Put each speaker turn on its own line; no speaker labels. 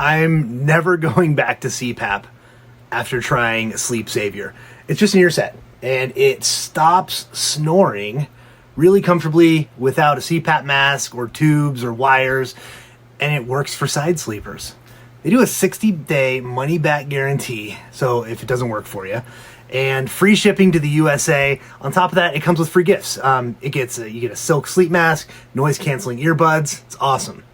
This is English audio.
I'm never going back to CPAP after trying Sleep Saviour. It's just an ear set, and it stops snoring really comfortably without a CPAP mask or tubes or wires, and it works for side sleepers. They do a 60-day money-back guarantee, so if it doesn't work for you, and free shipping to the USA. On top of that, it comes with free gifts. You get a silk sleep mask, noise-canceling earbuds. It's awesome.